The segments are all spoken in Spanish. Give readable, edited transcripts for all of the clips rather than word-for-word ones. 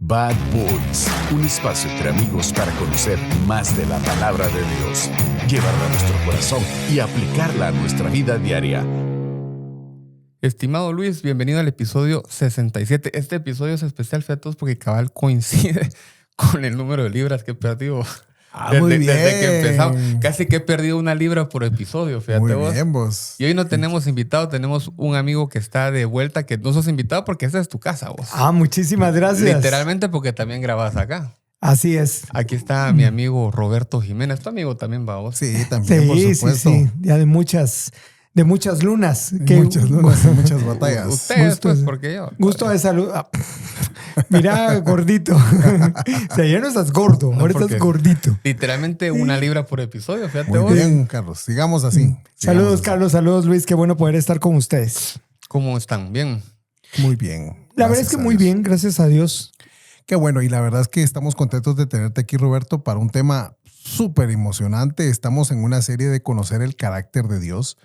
Bad Boys, un espacio entre amigos para conocer más de la palabra de Dios, llevarla a nuestro corazón y aplicarla a nuestra vida diaria. Estimado Luis, bienvenido al episodio 67. Este episodio es especial, fíjate, porque cabal coincide con el número de libras que he perdido. Muy bien. Desde que empezamos. Casi que he perdido 1 libra por episodio, fíjate Muy vos. bien, vos. Y hoy no tenemos invitado, tenemos un amigo que está de vuelta, que no sos invitado porque esa es tu casa, vos. Muchísimas gracias. Literalmente porque también grabas acá. Así es. Aquí está mi amigo Roberto Jiménez. Tu amigo también, va vos. Sí, también, por supuesto. Sí. Ya de muchas lunas. Muchas lunas y muchas batallas. Ustedes, pues, porque yo. Gusto de salud. Mira, gordito. O sea, ya no estás gordo, ahora estás gordito. Literalmente 1 libra por episodio, fíjate Muy vos. bien, Carlos. Sigamos así. Saludos, Carlos. Saludos, Luis. Qué bueno poder estar con ustedes. ¿Cómo están? ¿Bien? Muy bien. La verdad es que muy bien, gracias a Dios. Qué bueno. Y la verdad es que estamos contentos de tenerte aquí, Roberto, para un tema súper emocionante. Estamos en una serie de conocer el carácter de Dios.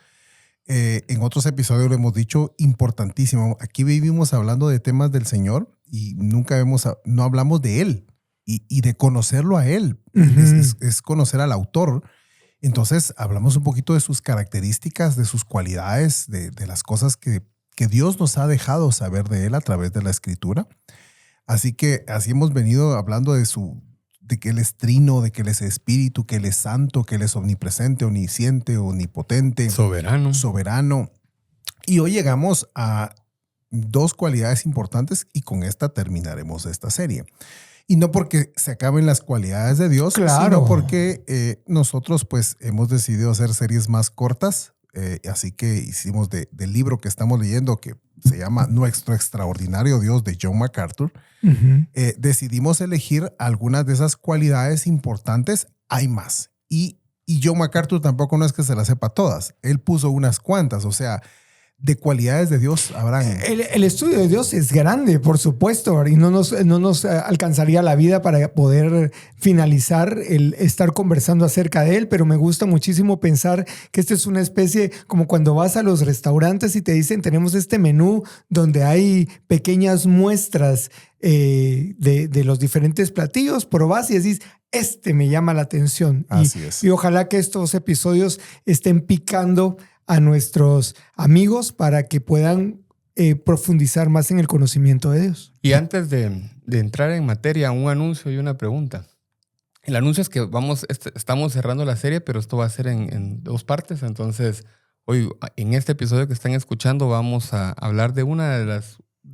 En otros episodios lo hemos dicho, importantísimo. Aquí vivimos hablando de temas del Señor y no hablamos de Él y de conocerlo a Él. Es conocer al autor. Entonces hablamos un poquito de sus características, de sus cualidades, de las cosas que Dios nos ha dejado saber de Él a través de la Escritura. Así que así hemos venido hablando de que Él es trino, de que Él es espíritu, que Él es santo, que Él es omnipresente, omnisciente, omnipotente. Soberano. Y hoy llegamos a 2 cualidades importantes y con esta terminaremos esta serie. Y no porque se acaben las cualidades de Dios, claro, sino porque nosotros pues hemos decidido hacer series más cortas. Así que hicimos del libro que estamos leyendo, que se llama Nuestro Extraordinario Dios, de John MacArthur. Decidimos elegir algunas de esas cualidades importantes. Hay más. Y John MacArthur tampoco no es que se las sepa todas. Él puso unas cuantas. O sea, de cualidades de Dios habrán. El estudio de Dios es grande, por supuesto, y no nos alcanzaría la vida para poder finalizar el estar conversando acerca de él, pero me gusta muchísimo pensar que esta es una especie como cuando vas a los restaurantes y te dicen tenemos este menú donde hay pequeñas muestras de los diferentes platillos, probás y decís, este me llama la atención. Así es. Y ojalá que estos episodios estén picando a nuestros amigos para que puedan profundizar más en el conocimiento de Dios. Y antes de entrar en materia, un anuncio y una pregunta. El anuncio es que estamos cerrando la serie, pero esto va a ser en 2 partes. Entonces, hoy en este episodio que están escuchando vamos a hablar de una de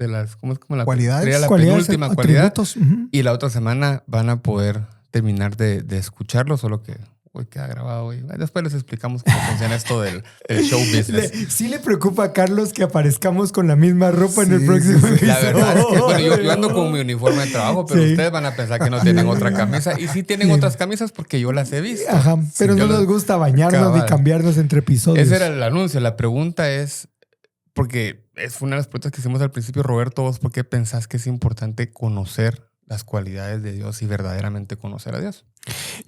las ¿cómo es como la cualidades? Sería la Cualidades, penúltima cualidad. Uh-huh. Y la otra semana van a poder terminar de escucharlo, solo que hoy queda grabado hoy. Después les explicamos cómo funciona esto del show business. Sí le preocupa a Carlos que aparezcamos con la misma ropa en el próximo episodio. La verdad es que, bueno, yo ando con mi uniforme de trabajo, pero ustedes van a pensar que no tienen otra camisa. Y sí tienen otras camisas porque yo las he visto. Ajá, pero no nos gusta bañarnos ni cambiarnos entre episodios. Ese era el anuncio. La pregunta es, porque es una de las preguntas que hicimos al principio, Roberto, ¿vos por qué pensás que es importante conocer las cualidades de Dios y verdaderamente conocer a Dios?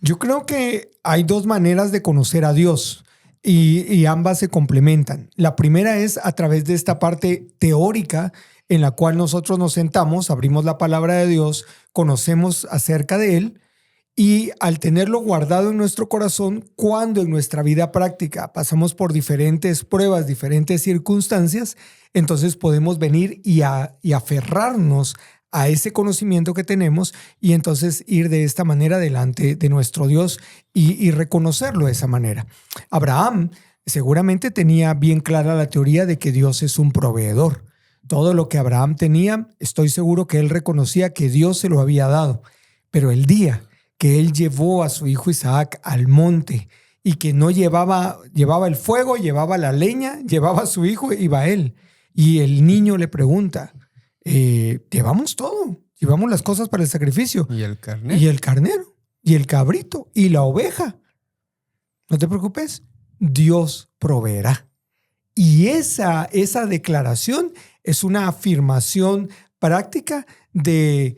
Yo creo que hay 2 maneras de conocer a Dios y ambas se complementan. La primera es a través de esta parte teórica en la cual nosotros nos sentamos, abrimos la palabra de Dios, conocemos acerca de Él y al tenerlo guardado en nuestro corazón, cuando en nuestra vida práctica pasamos por diferentes pruebas, diferentes circunstancias, entonces podemos venir y aferrarnos a ese conocimiento que tenemos y entonces ir de esta manera delante de nuestro Dios y reconocerlo de esa manera. Abraham seguramente tenía bien clara la teoría de que Dios es un proveedor. Todo lo que Abraham tenía, estoy seguro que él reconocía que Dios se lo había dado. Pero el día que él llevó a su hijo Isaac al monte y que no llevaba el fuego, llevaba la leña, llevaba a su hijo, iba él. Y el niño le pregunta, llevamos todo, llevamos las cosas para el sacrificio. ¿Y el carnero? Y el carnero, y el cabrito, y la oveja. No te preocupes, Dios proveerá. Y esa declaración es una afirmación práctica de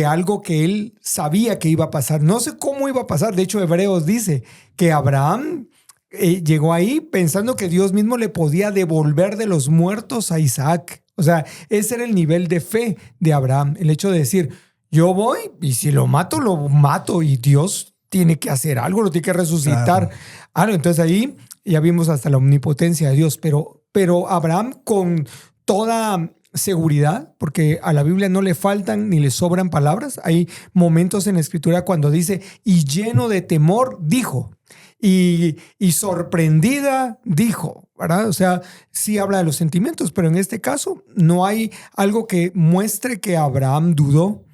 algo que él sabía que iba a pasar. No sé cómo iba a pasar. De hecho, Hebreos dice que Abraham llegó ahí pensando que Dios mismo le podía devolver de los muertos a Isaac. O sea, ese era el nivel de fe de Abraham. El hecho de decir, Yo voy y si lo mato y Dios tiene que hacer algo, lo tiene que resucitar. Entonces ahí ya vimos hasta la omnipotencia de Dios, pero Abraham con toda seguridad, porque a la Biblia no le faltan ni le sobran palabras. Hay momentos en la Escritura cuando dice, y lleno de temor, dijo, y sorprendida, dijo, ¿verdad? O sea, sí habla de los sentimientos, pero en este caso no hay algo que muestre que Abraham dudó,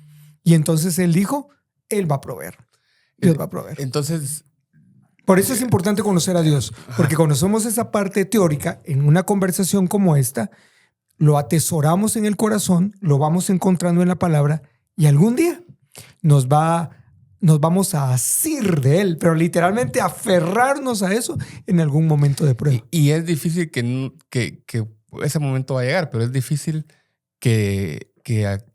y entonces él dijo, él va a proveer. Dios va a proveer. Entonces, por eso es importante conocer a Dios, porque conocemos esa parte teórica en una conversación como esta, lo atesoramos en el corazón, lo vamos encontrando en la palabra y algún día nos vamos a asir de él, pero literalmente aferrarnos a eso en algún momento de prueba. Y es difícil que ese momento va a llegar, pero es difícil que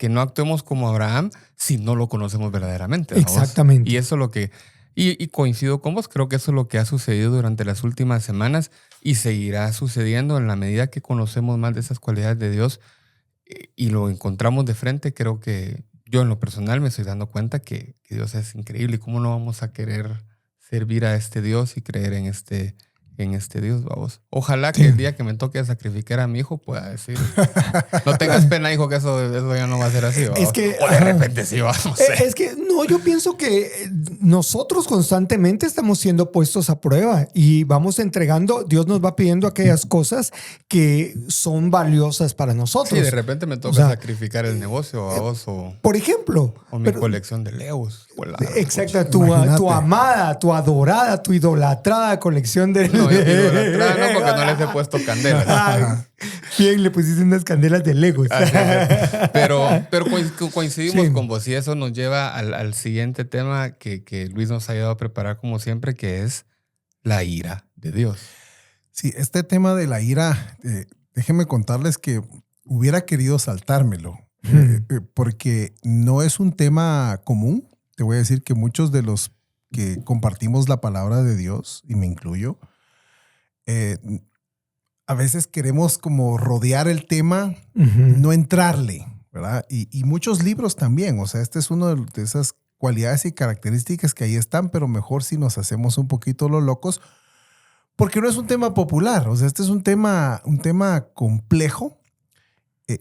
no actuemos como Abraham si no lo conocemos verdaderamente. Exactamente. Y eso es lo que... Y coincido con vos, creo que eso es lo que ha sucedido durante las últimas semanas y seguirá sucediendo en la medida que conocemos más de esas cualidades de Dios y lo encontramos de frente. Creo que yo en lo personal me estoy dando cuenta que Dios es increíble y cómo no vamos a querer servir a este Dios y creer en este Dios, vamos. Ojalá que el día que me toque sacrificar a mi hijo pueda decir, no tengas pena, hijo, que eso ya no va a ser así, vamos. Es que, o de repente sí, vamos. No sé. Es que no, yo pienso que nosotros constantemente estamos siendo puestos a prueba y vamos entregando, Dios nos va pidiendo aquellas cosas que son valiosas para nosotros. Sí, de repente me toca sacrificar el negocio, vamos, por ejemplo. O mi colección de Legos. Exacto, tu amada, tu adorada, tu idolatrada colección de... No, idolatrada no, porque no les he puesto candelas. Bien, le pusiste unas candelas de Legos. Pero coincidimos con vos y eso nos lleva al siguiente tema que Luis nos ha ayudado a preparar como siempre, que es la ira de Dios. Sí, este tema de la ira, déjenme contarles que hubiera querido saltármelo, porque no es un tema común. Te voy a decir que muchos de los que compartimos la palabra de Dios, y me incluyo, a veces queremos como rodear el tema, no entrarle, ¿verdad? Y muchos libros también, o sea, este es uno de esas cualidades y características que ahí están, pero mejor si nos hacemos un poquito los locos, porque no es un tema popular, o sea, este es un tema complejo,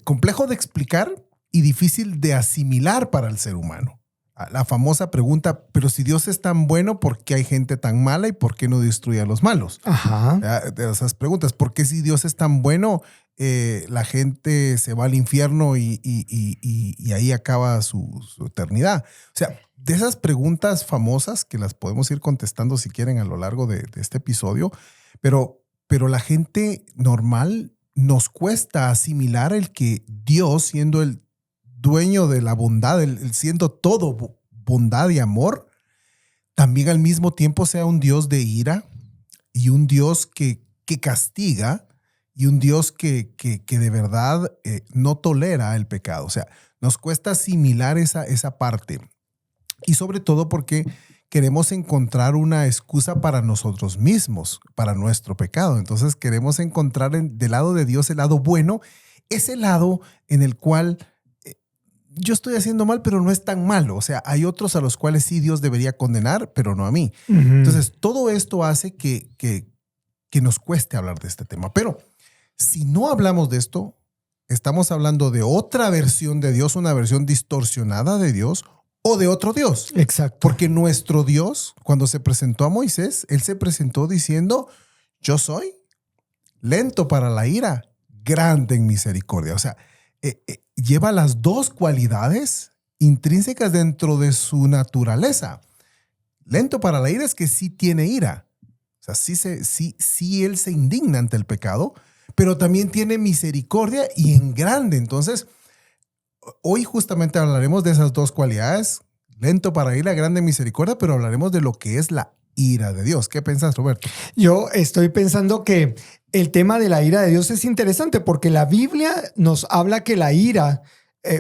complejo de explicar y difícil de asimilar para el ser humano. La famosa pregunta, pero si Dios es tan bueno, ¿por qué hay gente tan mala y por qué no destruye a los malos? Ajá. De esas preguntas, ¿por qué si Dios es tan bueno, la gente se va al infierno y ahí acaba su eternidad? O sea, de esas preguntas famosas que las podemos ir contestando si quieren a lo largo de este episodio, pero la gente normal nos cuesta asimilar el que Dios, siendo el dueño de la bondad, el siendo todo bondad y amor, también al mismo tiempo sea un Dios de ira y un Dios que castiga y un Dios que de verdad no tolera el pecado. O sea, nos cuesta asimilar esa parte y sobre todo porque queremos encontrar una excusa para nosotros mismos, para nuestro pecado. Entonces queremos encontrar del lado de Dios el lado bueno, ese lado en el cual yo estoy haciendo mal, pero no es tan malo. O sea, hay otros a los cuales sí Dios debería condenar, pero no a mí. Entonces, todo esto hace que nos cueste hablar de este tema. Pero si no hablamos de esto, estamos hablando de otra versión de Dios, una versión distorsionada de Dios o de otro Dios. Exacto. Porque nuestro Dios, cuando se presentó a Moisés, él se presentó diciendo, yo soy lento para la ira, grande en misericordia. O sea, lleva las dos cualidades intrínsecas dentro de su naturaleza. Lento para la ira es que sí tiene ira. O sea, sí él se indigna ante el pecado, pero también tiene misericordia y en grande. Entonces, hoy justamente hablaremos de esas dos cualidades. Lento para ira, grande en misericordia, pero hablaremos de lo que es la ira de Dios. ¿Qué piensas, Roberto? Yo estoy pensando que el tema de la ira de Dios es interesante porque la Biblia nos habla que la ira,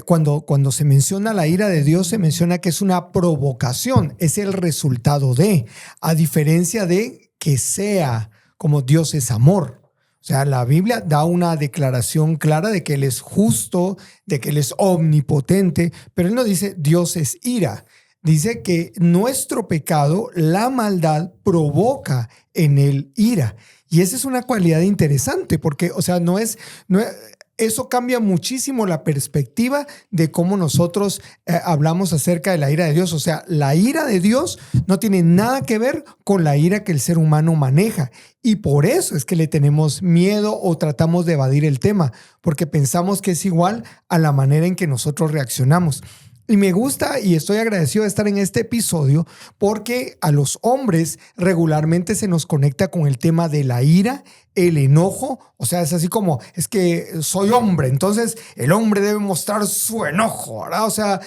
cuando se menciona la ira de Dios, se menciona que es una provocación, es el resultado de, a diferencia de que sea como Dios es amor. O O sea, la Biblia da una declaración clara de que Él es justo, de que Él es omnipotente, pero Él no dice Dios es ira. Dice que nuestro pecado, la maldad, provoca en Él ira. Y esa es una cualidad interesante porque, o sea, eso cambia muchísimo la perspectiva de cómo nosotros hablamos acerca de la ira de Dios. O sea, la ira de Dios no tiene nada que ver con la ira que el ser humano maneja. Y por eso es que le tenemos miedo o tratamos de evadir el tema, porque pensamos que es igual a la manera en que nosotros reaccionamos. Y me gusta y estoy agradecido de estar en este episodio porque a los hombres regularmente se nos conecta con el tema de la ira, el enojo. O sea, es así como, es que soy hombre, entonces el hombre debe mostrar su enojo, ¿verdad? O sea,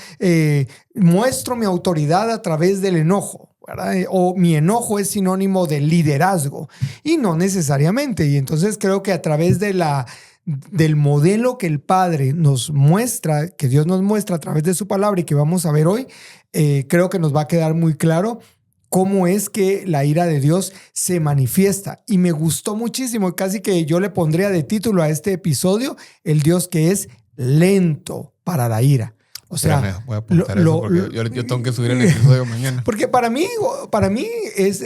muestro mi autoridad a través del enojo, ¿verdad? O mi enojo es sinónimo de liderazgo y no necesariamente. Y entonces creo que a través del modelo que el Padre nos muestra, que Dios nos muestra a través de su palabra y que vamos a ver hoy, creo que nos va a quedar muy claro cómo es que la ira de Dios se manifiesta. Y me gustó muchísimo, casi que yo le pondría de título a este episodio, el Dios que es lento para la ira. O sea, espérame, voy a apuntar eso porque yo tengo que subir el episodio mañana. Porque para mí es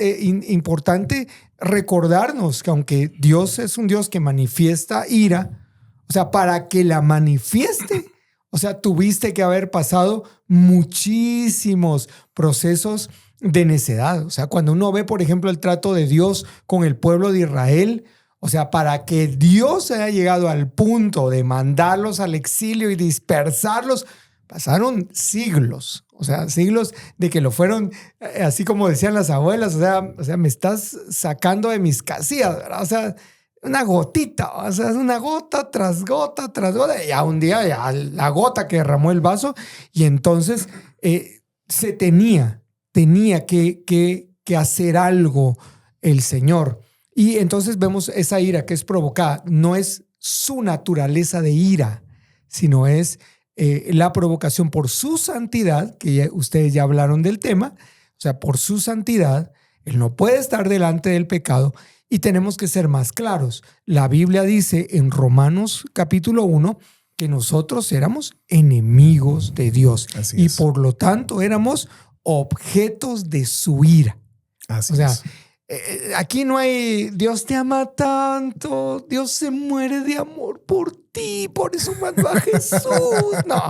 importante recordarnos que aunque Dios es un Dios que manifiesta ira, o sea, para que la manifieste, o sea, tuviste que haber pasado muchísimos procesos de necedad. O sea, cuando uno ve, por ejemplo, el trato de Dios con el pueblo de Israel, o sea, para que Dios haya llegado al punto de mandarlos al exilio y dispersarlos, pasaron siglos, o sea, siglos de que lo fueron, así como decían las abuelas, o sea, me estás sacando de mis casillas, ¿verdad? O sea, una gotita, o sea, es una gota tras gota tras gota, y ya un día ya la gota que derramó el vaso, y entonces se tenía que hacer algo el Señor. Y entonces vemos esa ira que es provocada, no es su naturaleza de ira, sino es la provocación por su santidad, que ustedes ya hablaron del tema, o sea, por su santidad, Él no puede estar delante del pecado y tenemos que ser más claros. La Biblia dice en Romanos capítulo 1 que nosotros éramos enemigos de Dios y por lo tanto éramos objetos de su ira. Así o sea, es. Aquí no hay Dios te ama tanto, Dios se muere de amor por ti, por eso mandó a Jesús. No,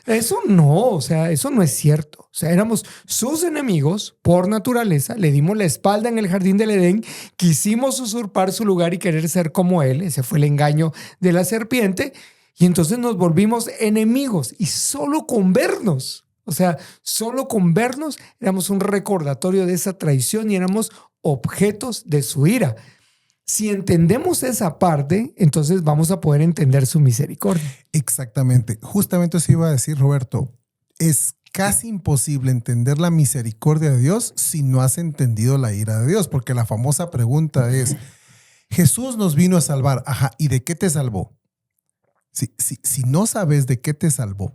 eso no, o sea, eso no es cierto. O sea, éramos sus enemigos por naturaleza, le dimos la espalda en el jardín del Edén, quisimos usurpar su lugar y querer ser como Él. Ese fue el engaño de la serpiente y entonces nos volvimos enemigos y solo con vernos. O sea, solo con vernos éramos un recordatorio de esa traición y éramos objetos de su ira. Si entendemos esa parte, entonces vamos a poder entender su misericordia. Exactamente. Justamente eso iba a decir, Roberto. Es casi imposible entender la misericordia de Dios si no has entendido la ira de Dios, porque la famosa pregunta es, Jesús nos vino a salvar. Ajá, ¿y de qué te salvó? Si no sabes de qué te salvó,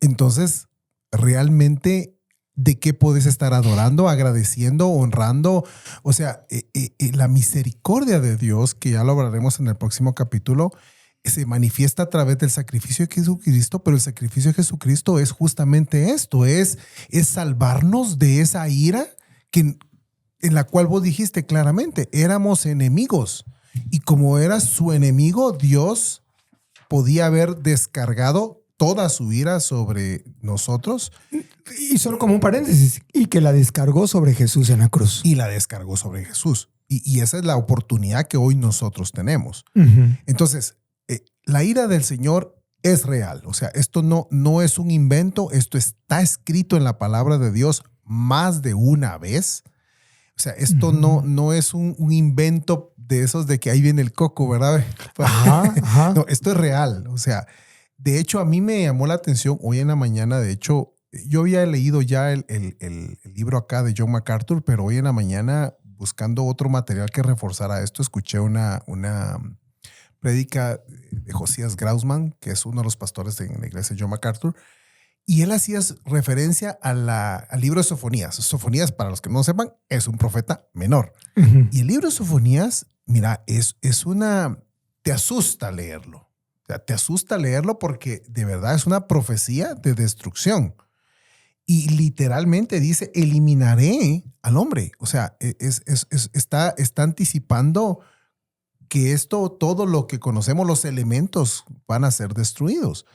entonces realmente ¿de qué puedes estar adorando, agradeciendo, honrando? O sea, la misericordia de Dios, que ya lo hablaremos en el próximo capítulo, se manifiesta a través del sacrificio de Jesucristo, pero el sacrificio de Jesucristo es justamente esto, es salvarnos de esa ira en la cual vos dijiste claramente, éramos enemigos. Y como eras su enemigo, Dios podía haber descargado toda su ira sobre nosotros. Y solo como un paréntesis, y que la descargó sobre Jesús en la cruz. Y la descargó sobre Jesús. Y esa es la oportunidad que hoy nosotros tenemos. Uh-huh. Entonces, la ira del Señor es real. O sea, esto no es un invento, esto está escrito en la palabra de Dios más de una vez. O sea, esto no es un invento de esos de que ahí viene el coco, ¿verdad? Ajá. No, esto es real. O sea, de hecho, a mí me llamó la atención hoy en la mañana. De hecho, yo había leído ya el libro acá de John MacArthur, pero hoy en la mañana, buscando otro material que reforzara esto, escuché una prédica de Josías Grausman, que es uno de los pastores en la iglesia de John MacArthur, Y él hacía referencia al libro de Sofonías. Sofonías, para los que no sepan, es un profeta menor. Ujú. Y el libro de Sofonías, mira, te asusta leerlo. O sea, te asusta leerlo porque de verdad es una profecía de destrucción. Y literalmente dice, eliminaré al hombre. O sea, está anticipando que todo lo que conocemos, los elementos, van a ser destruidos.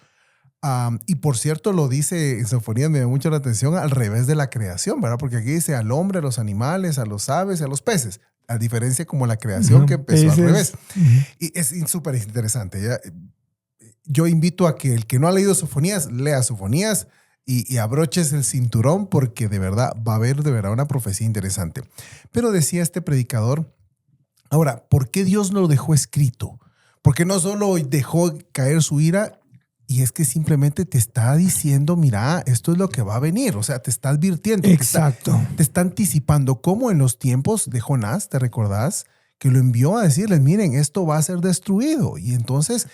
Y por cierto, lo dice en Sofonías, me da mucho la atención, al revés de la creación, ¿verdad? Porque aquí dice al hombre, a los animales, a los aves, a los peces. A diferencia como la creación que empezó al revés. Y es súper interesante. ¿Ya? Yo invito a que el que no ha leído Sofonías, lea Sofonías y abroches el cinturón porque de verdad va a haber de verdad una profecía interesante. Pero decía este predicador, ahora, ¿por qué Dios no lo dejó escrito? ¿Por qué no solo dejó caer su ira? Y es que simplemente te está diciendo, mira, esto es lo que va a venir. O sea, te está advirtiendo. Exacto. Te está anticipando. Como en los tiempos de Jonás, ¿te recordás? Que lo envió a decirles, miren, esto va a ser destruido. Y entonces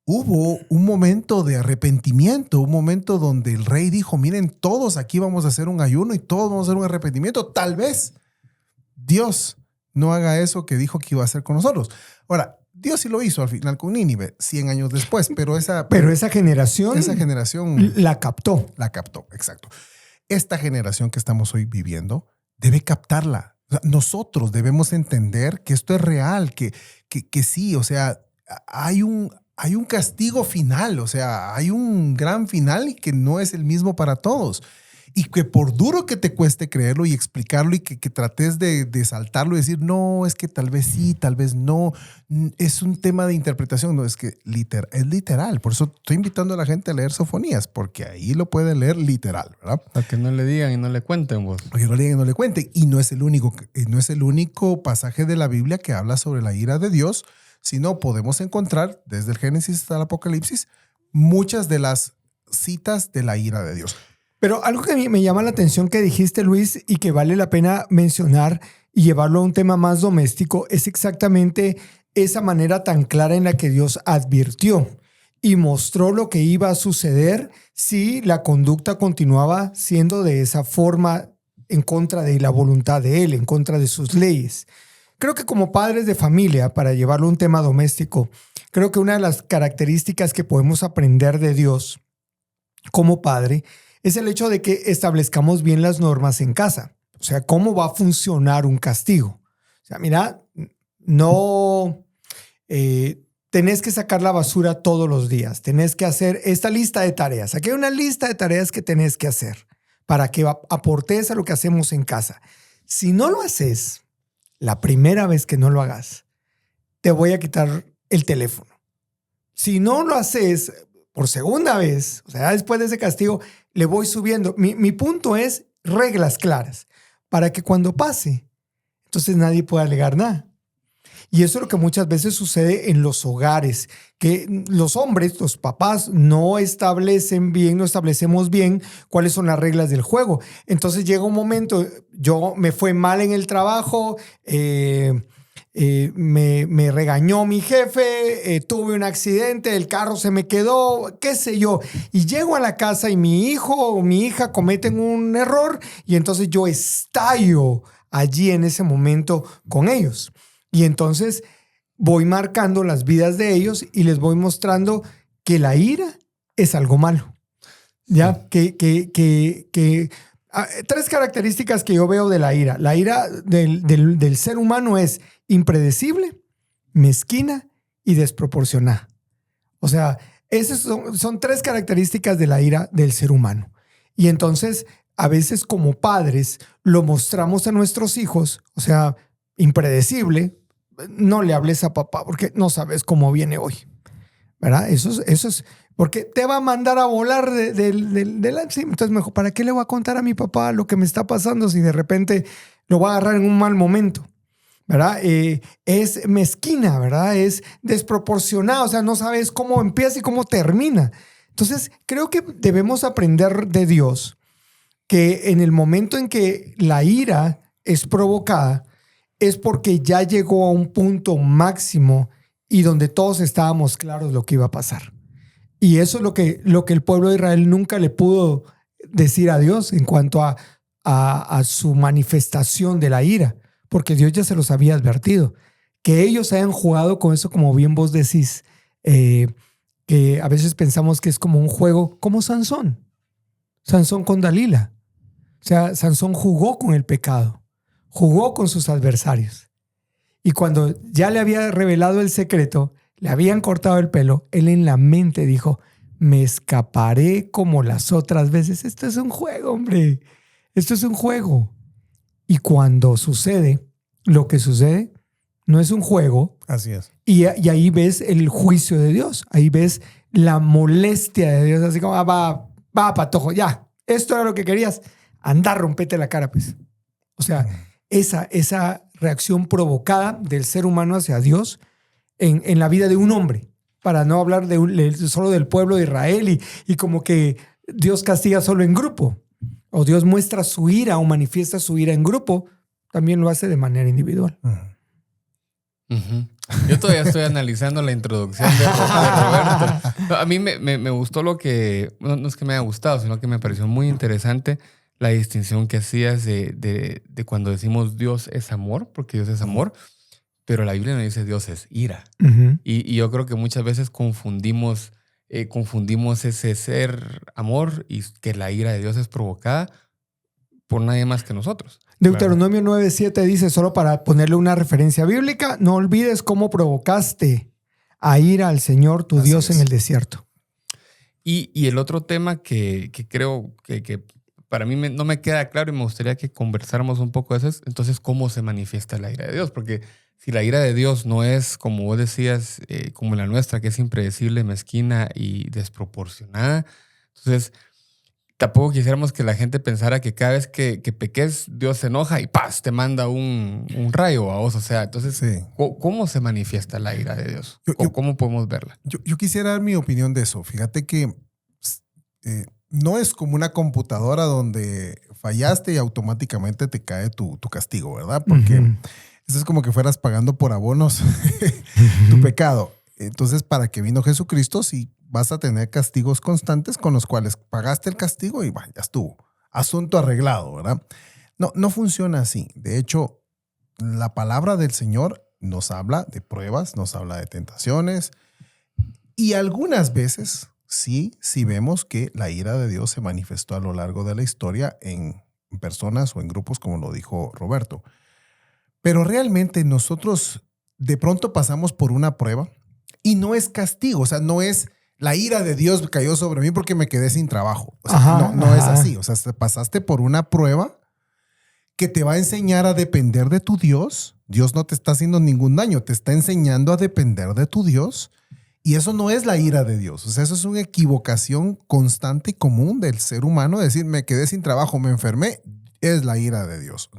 hubo un momento de arrepentimiento, un momento donde el rey dijo, miren, todos aquí vamos a hacer un ayuno y todos vamos a hacer un arrepentimiento. Tal vez Dios no haga eso que dijo que iba a hacer con nosotros. Ahora, Dios sí lo hizo al final con Nínive, 100 años después, pero esa generación la captó. La captó, exacto. Esta generación que estamos hoy viviendo debe captarla. O sea, nosotros debemos entender que esto es real, que sí, o sea, hay un castigo final, o sea, hay un gran final y que no es el mismo para todos. Y que por duro que te cueste creerlo y explicarlo y que trates de saltarlo y decir, no, es que tal vez sí, tal vez no, es un tema de interpretación, no, es que es literal. Por eso estoy invitando a la gente a leer Sofonías, porque ahí lo pueden leer literal, ¿verdad? Para que no le digan y no le cuenten vos. Para que no le digan y no le cuenten. Y no es el único pasaje de la Biblia que habla sobre la ira de Dios, sino podemos encontrar desde el Génesis hasta el Apocalipsis muchas de las citas de la ira de Dios. Pero algo que me llama la atención que dijiste, Luis, y que vale la pena mencionar y llevarlo a un tema más doméstico, es exactamente esa manera tan clara en la que Dios advirtió y mostró lo que iba a suceder si la conducta continuaba siendo de esa forma en contra de la voluntad de Él, en contra de sus leyes. Creo que como padres de familia, para llevarlo a un tema doméstico, creo que una de las características que podemos aprender de Dios como padre es el hecho de que establezcamos bien las normas en casa. O sea, cómo va a funcionar un castigo. O sea, mira, no tenés que sacar la basura todos los días. Tenés que hacer esta lista de tareas. Aquí hay una lista de tareas que tenés que hacer para que aportes a lo que hacemos en casa. Si no lo haces, la primera vez que no lo hagas, te voy a quitar el teléfono. Si no lo haces por segunda vez, o sea, después de ese castigo, le voy subiendo. Mi punto es reglas claras para que cuando pase, entonces nadie pueda alegar nada. Y eso es lo que muchas veces sucede en los hogares, que los hombres, los papás, no establecemos bien cuáles son las reglas del juego. Entonces llega un momento, yo me fue mal en el trabajo, me regañó mi jefe, tuve un accidente, el carro se me quedó, qué sé yo. Y llego a la casa y mi hijo o mi hija cometen un error y entonces yo estallo allí en ese momento con ellos. Y entonces voy marcando las vidas de ellos y les voy mostrando que la ira es algo malo. ¿Ya? Sí. Tres características que yo veo de la ira. La ira del ser humano es impredecible, mezquina y desproporcionada. O sea, esas son tres características de la ira del ser humano. Y entonces, a veces como padres, lo mostramos a nuestros hijos, o sea, impredecible. No le hables a papá porque no sabes cómo viene hoy, ¿verdad? Eso es porque te va a mandar a volar sí, entonces mejor, ¿para qué le voy a contar a mi papá lo que me está pasando si de repente lo va a agarrar en un mal momento? ¿Verdad? Es mezquina, ¿verdad? Es desproporcionada, o sea, no sabes cómo empieza y cómo termina. Entonces, creo que debemos aprender de Dios que en el momento en que la ira es provocada, es porque ya llegó a un punto máximo y donde todos estábamos claros lo que iba a pasar. Y eso es lo que el pueblo de Israel nunca le pudo decir a Dios en cuanto a su manifestación de la ira, porque Dios ya se los había advertido. Que ellos hayan jugado con eso, como bien vos decís, que a veces pensamos que es como un juego, como Sansón con Dalila. O sea, Sansón jugó con el pecado, jugó con sus adversarios. Y cuando ya le había revelado el secreto, le habían cortado el pelo, él en la mente dijo, me escaparé como las otras veces. Esto es un juego, hombre. Esto es un juego. Y cuando sucede lo que sucede, no es un juego. Así es. Y ahí ves el juicio de Dios. Ahí ves la molestia de Dios. Así como, va, patojo, ya. Esto era lo que querías. Anda, rompete la cara, pues. O sea, esa reacción provocada del ser humano hacia Dios en la vida de un hombre. Para no hablar solo del pueblo de Israel y como que Dios castiga solo en grupo. O Dios muestra su ira o manifiesta su ira en grupo. También lo hace de manera individual. Yo todavía estoy analizando la introducción de Roberto. No, a mí me gustó lo que, no es que me haya gustado, sino que me pareció muy interesante la distinción que hacías de cuando decimos Dios es amor, porque Dios es amor, pero la Biblia no dice Dios es ira. Y yo creo que muchas veces confundimos ese ser amor y que la ira de Dios es provocada por nadie más que nosotros. Deuteronomio 9:7 dice, solo para ponerle una referencia bíblica, no olvides cómo provocaste a ira al Señor tu Dios en el desierto. Y el otro tema que creo que para mí no me queda claro y me gustaría que conversáramos un poco de eso es, entonces, ¿cómo se manifiesta la ira de Dios? Porque si la ira de Dios no es, como vos decías, como la nuestra, que es impredecible, mezquina y desproporcionada, entonces tampoco quisiéramos que la gente pensara que cada vez que peques, Dios se enoja y ¡paz! Te manda un rayo a vos. O sea, entonces, sí. ¿Cómo se manifiesta la ira de Dios? ¿Cómo podemos verla? Yo quisiera dar mi opinión de eso. Fíjate que no es como una computadora donde fallaste y automáticamente te cae tu castigo, ¿verdad? Porque eso es como que fueras pagando por abonos tu pecado. Entonces, ¿para qué vino Jesucristo si vas a tener castigos constantes con los cuales pagaste el castigo y bah, ya estuvo? Asunto arreglado, ¿verdad? No funciona así. De hecho, la palabra del Señor nos habla de pruebas, nos habla de tentaciones y algunas veces sí vemos que la ira de Dios se manifestó a lo largo de la historia en personas o en grupos, como lo dijo Roberto. Pero realmente nosotros de pronto pasamos por una prueba y no es castigo, o sea, no es la ira de Dios cayó sobre mí porque me quedé sin trabajo. O sea, no es así. O sea, pasaste por una prueba que te va a enseñar a depender de tu Dios. Dios no te está haciendo ningún daño, te está enseñando a depender de tu Dios. Y eso no es la ira de Dios. O sea, eso es una equivocación constante y común del ser humano. Decir, me quedé sin trabajo, me enfermé, es la ira de Dios.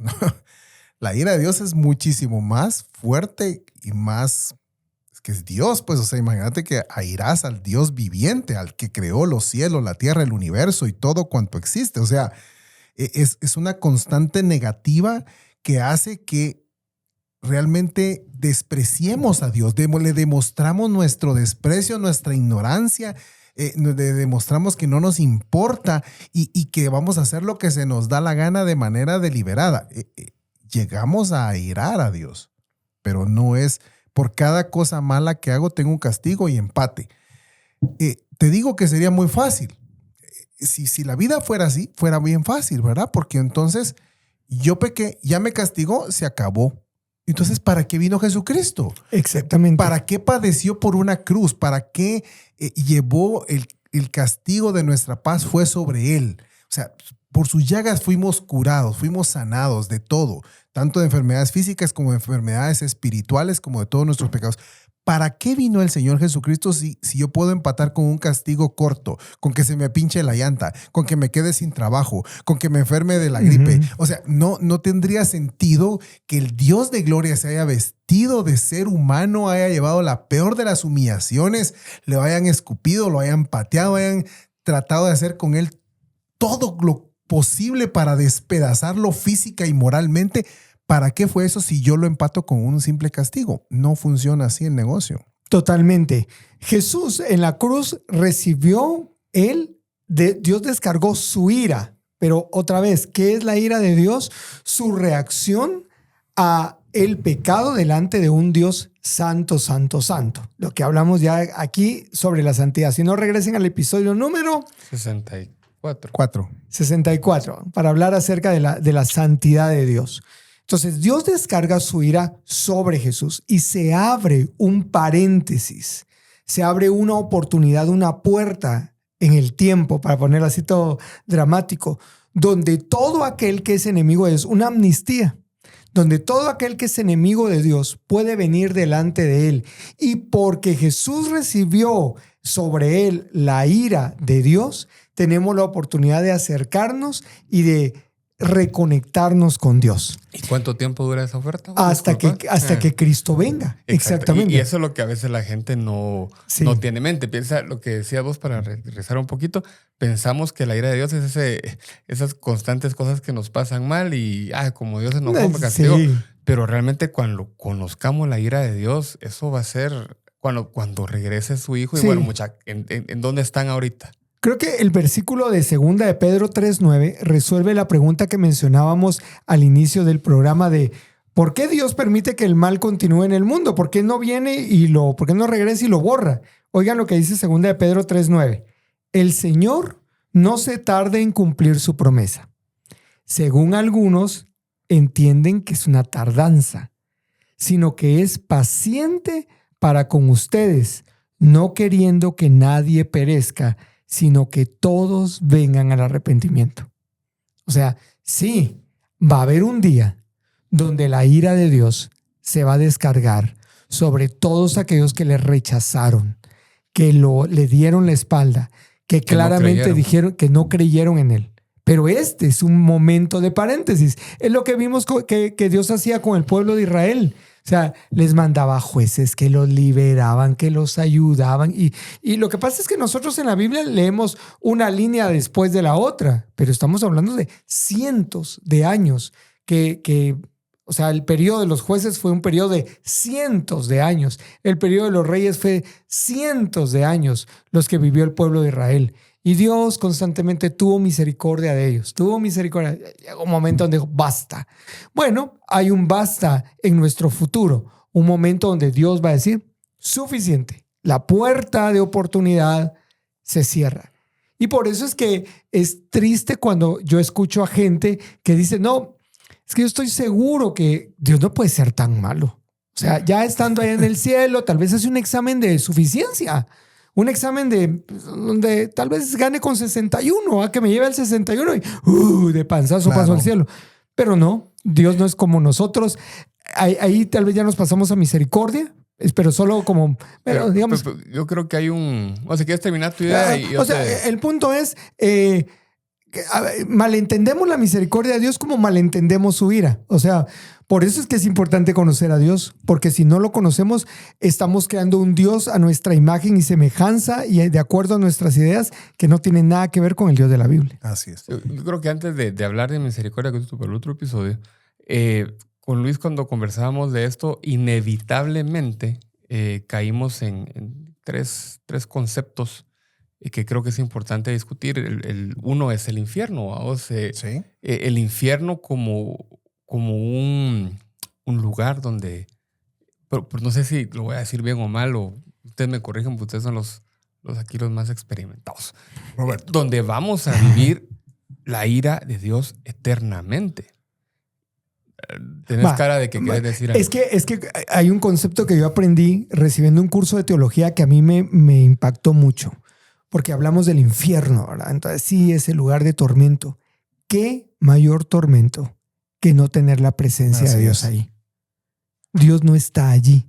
La ira de Dios es muchísimo más fuerte y más... que es Dios, pues, o sea, imagínate que airás al Dios viviente, al que creó los cielos, la tierra, el universo y todo cuanto existe. O sea, es una constante negativa que hace que realmente despreciemos a Dios, le demostramos nuestro desprecio, nuestra ignorancia, le demostramos que no nos importa y que vamos a hacer lo que se nos da la gana de manera deliberada. Llegamos a airar a Dios, pero no es... Por cada cosa mala que hago tengo un castigo y empate. Te digo que sería muy fácil. Si la vida fuera así, fuera bien fácil, ¿verdad? Porque entonces yo pequé, ya me castigó, se acabó. Entonces, ¿para qué vino Jesucristo? Exactamente. ¿Para qué padeció por una cruz? ¿Para qué llevó el castigo de nuestra paz fue sobre él? O sea, por sus llagas fuimos curados, fuimos sanados de todo, tanto de enfermedades físicas como de enfermedades espirituales, como de todos nuestros pecados. ¿Para qué vino el Señor Jesucristo si yo puedo empatar con un castigo corto, con que se me pinche la llanta, con que me quede sin trabajo, con que me enferme de la gripe? O sea, no tendría sentido que el Dios de gloria se haya vestido de ser humano, haya llevado la peor de las humillaciones, le hayan escupido, lo hayan pateado, hayan tratado de hacer con él todo lo posible para despedazarlo física y moralmente. ¿Para qué fue eso si yo lo empato con un simple castigo? No funciona así el negocio. Totalmente. Jesús en la cruz recibió Dios descargó su ira. Pero otra vez, ¿qué es la ira de Dios? Su reacción a el pecado delante de un Dios santo, santo, santo. Lo que hablamos ya aquí sobre la santidad. Si no, regresen al episodio número 64 para hablar acerca de la santidad de Dios. Entonces, Dios descarga su ira sobre Jesús y se abre un paréntesis, se abre una oportunidad, una puerta en el tiempo, para ponerlo así todo dramático, donde todo aquel que es enemigo de Dios, una amnistía, donde todo aquel que es enemigo de Dios puede venir delante de él. Y porque Jesús recibió sobre él la ira de Dios, tenemos la oportunidad de acercarnos y de reconectarnos con Dios. ¿Y cuánto tiempo dura esa oferta? Hasta que Cristo venga. Exactamente. Y eso es lo que a veces la gente no tiene en mente. Piensa lo que decías vos, para regresar un poquito. Pensamos que la ira de Dios es esas constantes cosas que nos pasan mal y como Dios se enojó, me castigó. Sí. Pero realmente cuando conozcamos la ira de Dios, eso va a ser cuando regrese su hijo. Sí. Y bueno, ¿en dónde están ahorita? Creo que el versículo de 2 de Pedro 3:9 resuelve la pregunta que mencionábamos al inicio del programa de ¿por qué Dios permite que el mal continúe en el mundo? ¿Por qué no viene por qué no regresa y lo borra? Oigan lo que dice 2 de Pedro 3:9. El Señor no se tarda en cumplir su promesa. Según algunos entienden que es una tardanza, sino que es paciente para con ustedes, no queriendo que nadie perezca, sino que todos vengan al arrepentimiento. O sea, sí, va a haber un día donde la ira de Dios se va a descargar sobre todos aquellos que le rechazaron, que le dieron la espalda, que claramente dijeron que no creyeron en él. Pero este es un momento de paréntesis. Es lo que vimos que Dios hacía con el pueblo de Israel. O sea, les mandaba jueces que los liberaban, que los ayudaban. Y lo que pasa es que nosotros en la Biblia leemos una línea después de la otra, pero estamos hablando de cientos de años o sea, el periodo de los jueces fue un periodo de cientos de años. El periodo de los reyes fue cientos de años los que vivió el pueblo de Israel. Y Dios constantemente tuvo misericordia de ellos. Tuvo misericordia. Llegó un momento donde dijo, basta. Bueno, hay un basta en nuestro futuro. Un momento donde Dios va a decir, suficiente. La puerta de oportunidad se cierra. Y por eso es que es triste cuando yo escucho a gente que dice, no, es que yo estoy seguro que Dios no puede ser tan malo. O sea, ya estando ahí en el cielo, tal vez hace un examen de suficiencia. Un examen donde tal vez gane con 61, que me lleve al 61 y de panzazo paso al cielo. Pero no, Dios no es como nosotros. Ahí tal vez ya nos pasamos a misericordia, pero solo como, pero, digamos... Pero yo creo que hay o sea, ¿quieres terminar tu idea? El punto es, malentendemos la misericordia de Dios como malentendemos su ira. O sea, por eso es que es importante conocer a Dios, porque si no lo conocemos, estamos creando un Dios a nuestra imagen y semejanza y de acuerdo a nuestras ideas que no tienen nada que ver con el Dios de la Biblia. Así es. Yo creo que antes de hablar de misericordia, que es para el otro episodio, con Luis cuando conversábamos de esto, inevitablemente caímos en tres conceptos que creo que es importante discutir. Uno es el infierno. Sí. El infierno como un lugar donde, pero no sé si lo voy a decir bien o mal, o ustedes me corrigen, porque ustedes son los más experimentados. Roberto. Donde vamos a vivir la ira de Dios eternamente. Tenés cara de que querés decir algo. Es que hay un concepto que yo aprendí recibiendo un curso de teología que a mí me impactó mucho, porque hablamos del infierno, ¿verdad? Entonces sí, es el lugar de tormento. ¿Qué mayor tormento que no tener la presencia de Dios ahí? Dios no está allí.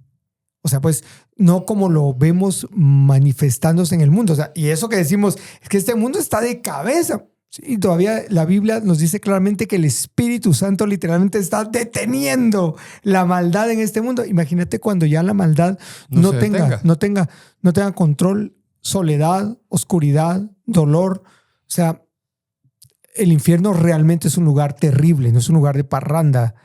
O sea, pues no como lo vemos manifestándose en el mundo. O sea, y eso que decimos es que este mundo está de cabeza. Sí, todavía la Biblia nos dice claramente que el Espíritu Santo literalmente está deteniendo la maldad en este mundo. Imagínate cuando ya la maldad no tenga control, soledad, oscuridad, dolor. O sea, el infierno realmente es un lugar terrible, no es un lugar de parranda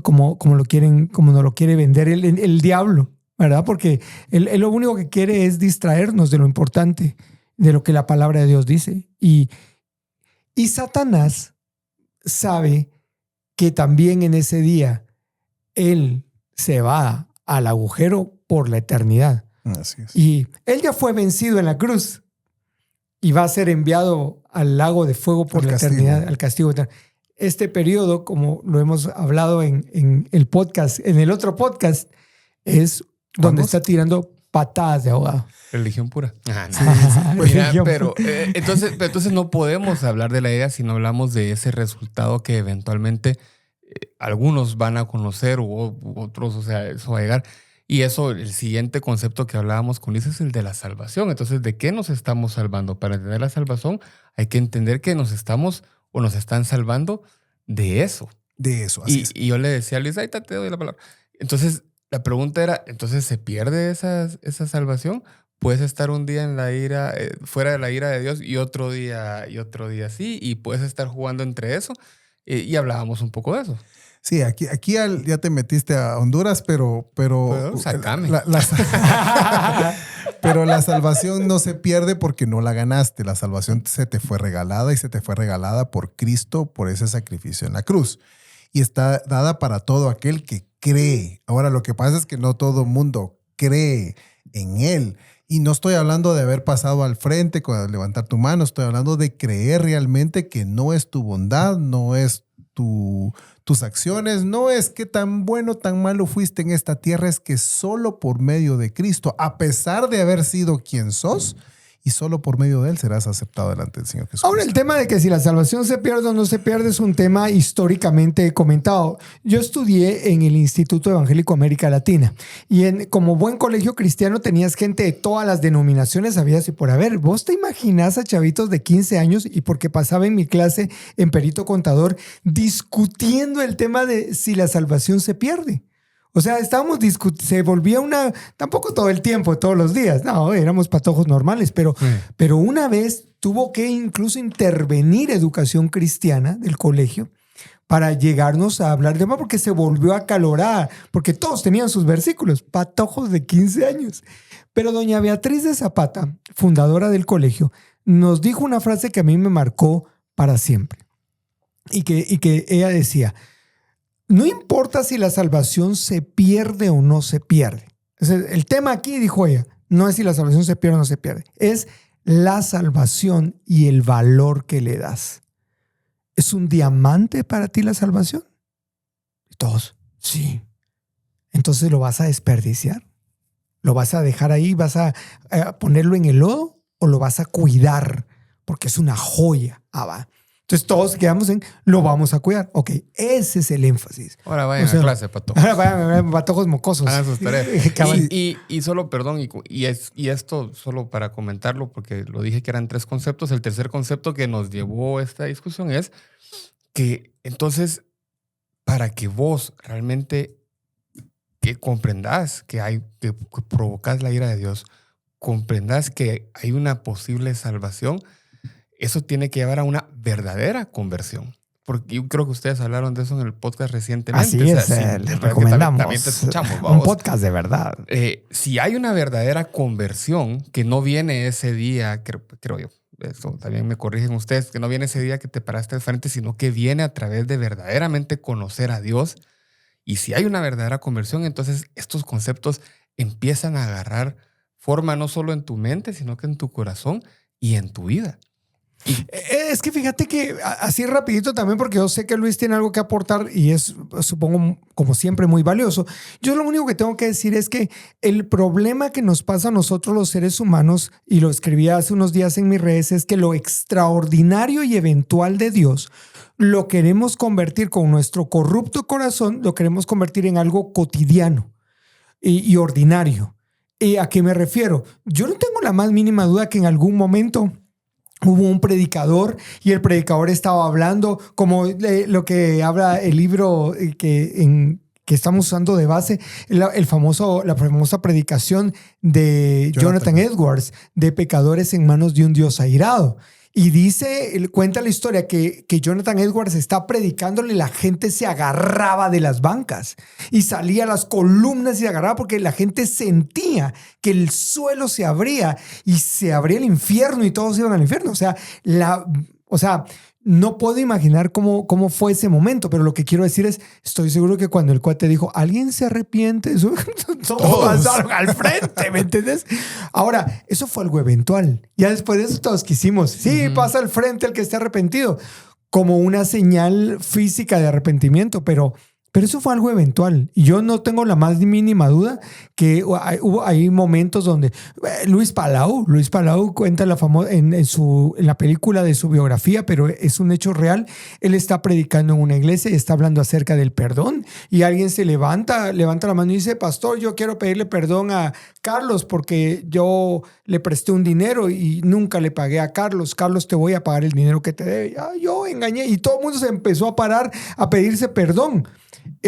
como nos lo quiere vender el diablo. ¿verdad? Porque él lo único que quiere es distraernos de lo importante, de lo que la palabra de Dios dice. Y Satanás sabe que también en ese día él se va al agujero por la eternidad. Así es. Y él ya fue vencido en la cruz y va a ser enviado al lago de fuego por la eternidad, al castigo eterno. Este periodo, como lo hemos hablado en el podcast, en el otro podcast, es donde está tirando patadas de ahogado. Religión pura. Ah, Sí. Mira, pero entonces no podemos hablar de la idea si no hablamos de ese resultado que eventualmente algunos van a conocer u otros, o sea, eso va a llegar. Y eso, el siguiente concepto que hablábamos con Luis es el de la salvación. Entonces, ¿de qué nos estamos salvando? Para entender la salvación hay que entender que nos estamos o nos están salvando de eso. De eso, así es. Y yo le decía a Luis, ahí te doy la palabra. Entonces, la pregunta era, ¿entonces se pierde esa salvación? Puedes estar un día en la ira, fuera de la ira de Dios y otro día sí, y puedes estar jugando entre eso. Y hablábamos un poco de eso. Sí, aquí ya te metiste a Honduras, pero sacame. Pero la salvación no se pierde porque no la ganaste. La salvación se te fue regalada y se te fue regalada por Cristo, por ese sacrificio en la cruz. Y está dada para todo aquel que cree. Ahora, lo que pasa es que no todo mundo cree en Él. Y no estoy hablando de haber pasado al frente, con levantar tu mano. Estoy hablando de creer realmente que no es tu bondad, no es tus acciones, no es que tan bueno, tan malo fuiste en esta tierra, es que solo por medio de Cristo, a pesar de haber sido quien sos, y solo por medio de Él serás aceptado delante del Señor Jesús. Ahora, el tema de que si la salvación se pierde o no se pierde es un tema históricamente comentado. Yo estudié en el Instituto Evangélico América Latina y como buen colegio cristiano tenías gente de todas las denominaciones habidas y por haber. ¿Vos te imaginás a chavitos de 15 años y porque pasaba en mi clase en Perito Contador discutiendo el tema de si la salvación se pierde? O sea, estábamos se volvía tampoco todo el tiempo, todos los días. No, éramos patojos normales, pero una vez tuvo que incluso intervenir educación cristiana del colegio para llegarnos a hablar de tema porque se volvió a acalorar, porque todos tenían sus versículos, patojos de 15 años. Pero doña Beatriz de Zapata, fundadora del colegio, nos dijo una frase que a mí me marcó para siempre. Y que ella decía: no importa si la salvación se pierde o no se pierde. El tema aquí, dijo ella, no es si la salvación se pierde o no se pierde. Es la salvación y el valor que le das. ¿Es un diamante para ti la salvación? Y todos, sí. Entonces, ¿lo vas a desperdiciar? ¿Lo vas a dejar ahí? ¿Vas a ponerlo en el lodo? ¿O lo vas a cuidar? Porque es una joya. Va. Entonces todos quedamos en, lo vamos a cuidar. Ok, ese es el énfasis. Ahora vayan a clase, patojos. Ahora vayan, patojos mocosos. Hagan sus tareas. y solo, perdón, y esto solo para comentarlo, porque lo dije que eran 3 conceptos. El tercer concepto que nos llevó a esta discusión es que entonces, para que vos realmente que comprendas que provocas la ira de Dios, comprendas que hay una posible salvación, eso tiene que llevar a una verdadera conversión. Porque yo creo que ustedes hablaron de eso en el podcast recientemente. Así es, les recomendamos. También te escuchamos, un podcast de verdad. Si hay una verdadera conversión que no viene ese día, creo yo, eso también me corrigen ustedes, que no viene ese día que te paraste de frente, sino que viene a través de verdaderamente conocer a Dios. Y si hay una verdadera conversión, entonces estos conceptos empiezan a agarrar forma no solo en tu mente, sino que en tu corazón y en tu vida. Es que fíjate que así rapidito también, porque yo sé que Luis tiene algo que aportar y es, supongo, como siempre, muy valioso. Yo lo único que tengo que decir es que el problema que nos pasa a nosotros los seres humanos, y lo escribí hace unos días en mis redes, es que lo extraordinario y eventual de Dios lo queremos convertir con nuestro corrupto corazón, lo queremos convertir en algo cotidiano y ordinario. ¿Y a qué me refiero? Yo no tengo la más mínima duda que en algún momento hubo un predicador y el predicador estaba hablando como lo que habla el libro que estamos usando de base, la famosa predicación de Jonathan Edwards, de pecadores en manos de un Dios airado. Y cuenta la historia que Jonathan Edwards está predicándole, la gente se agarraba de las bancas y salía a las columnas y se agarraba porque la gente sentía que el suelo se abría y se abría el infierno y todos iban al infierno. O sea, no puedo imaginar cómo fue ese momento, pero lo que quiero decir es, estoy seguro que cuando el cuate dijo, ¿alguien se arrepiente? Todos pasaron al frente, ¿me entiendes? Ahora, eso fue algo eventual. Ya después de eso todos quisimos, sí, pasa al frente el que esté arrepentido, como una señal física de arrepentimiento, pero eso fue algo eventual. Y yo no tengo la más mínima duda que hay momentos donde Luis Palau cuenta en la película de su biografía, pero es un hecho real. Él está predicando en una iglesia y está hablando acerca del perdón. Y alguien se levanta la mano y dice, pastor, yo quiero pedirle perdón a Carlos porque yo le presté un dinero y nunca le pagué a Carlos. Carlos, te voy a pagar el dinero que te debe. Yo engañé. Y todo el mundo se empezó a parar a pedirse perdón.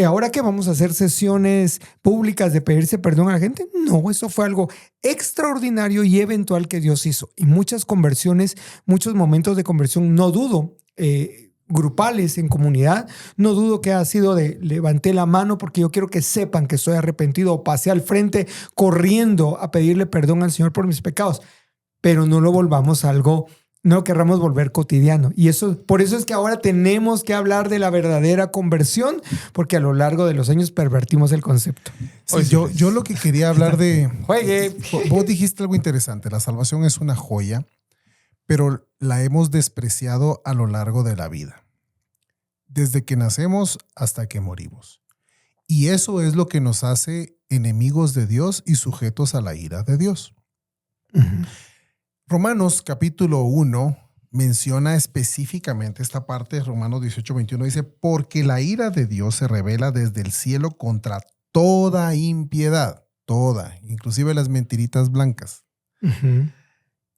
¿Ahora qué vamos a hacer sesiones públicas de pedirse perdón a la gente? No, eso fue algo extraordinario y eventual que Dios hizo. Y muchas conversiones, muchos momentos de conversión, no dudo, grupales en comunidad, no dudo que ha sido de levanté la mano porque yo quiero que sepan que estoy arrepentido, o pasé al frente corriendo a pedirle perdón al Señor por mis pecados, pero no lo volvamos algo. No querramos volver cotidiano. Y por eso es que ahora tenemos que hablar de la verdadera conversión, porque a lo largo de los años pervertimos el concepto. Sí, yo lo que quería hablar de... Juegue. Vos dijiste algo interesante. La salvación es una joya, pero la hemos despreciado a lo largo de la vida. Desde que nacemos hasta que morimos. Y eso es lo que nos hace enemigos de Dios y sujetos a la ira de Dios. Uh-huh. Romanos capítulo 1 menciona específicamente esta parte de Romanos 18:21. Dice, porque la ira de Dios se revela desde el cielo contra toda impiedad, toda, inclusive las mentiritas blancas, uh-huh,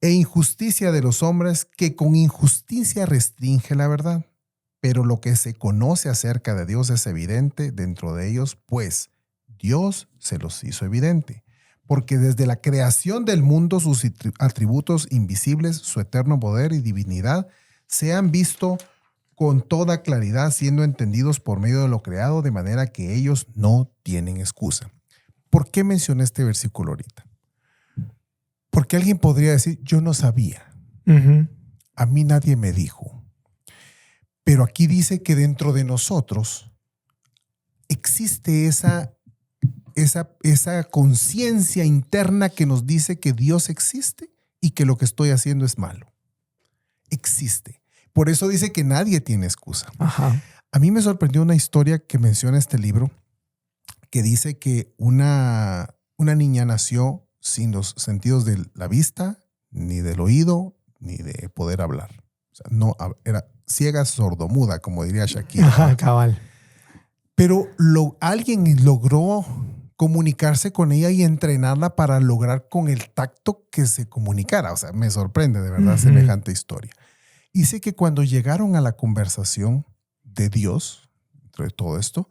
e injusticia de los hombres que con injusticia restringe la verdad. Pero lo que se conoce acerca de Dios es evidente dentro de ellos, pues Dios se los hizo evidente. Porque desde la creación del mundo sus atributos invisibles, su eterno poder y divinidad, se han visto con toda claridad, siendo entendidos por medio de lo creado, de manera que ellos no tienen excusa. ¿Por qué mencioné este versículo ahorita? Porque alguien podría decir, yo no sabía. Uh-huh. A mí nadie me dijo. Pero aquí dice que dentro de nosotros existe esa conciencia interna que nos dice que Dios existe y que lo que estoy haciendo es malo. Existe. Por eso dice que nadie tiene excusa. Ajá. A mí me sorprendió una historia que menciona este libro que dice que una niña nació sin los sentidos de la vista, ni del oído, ni de poder hablar. O sea, no, era ciega, sordomuda, como diría Shakira. Ajá, cabal. Pero alguien logró comunicarse con ella y entrenarla para lograr con el tacto que se comunicara. O sea, me sorprende de verdad, uh-huh, semejante historia. Dice que cuando llegaron a la conversación de Dios, dentro de todo esto,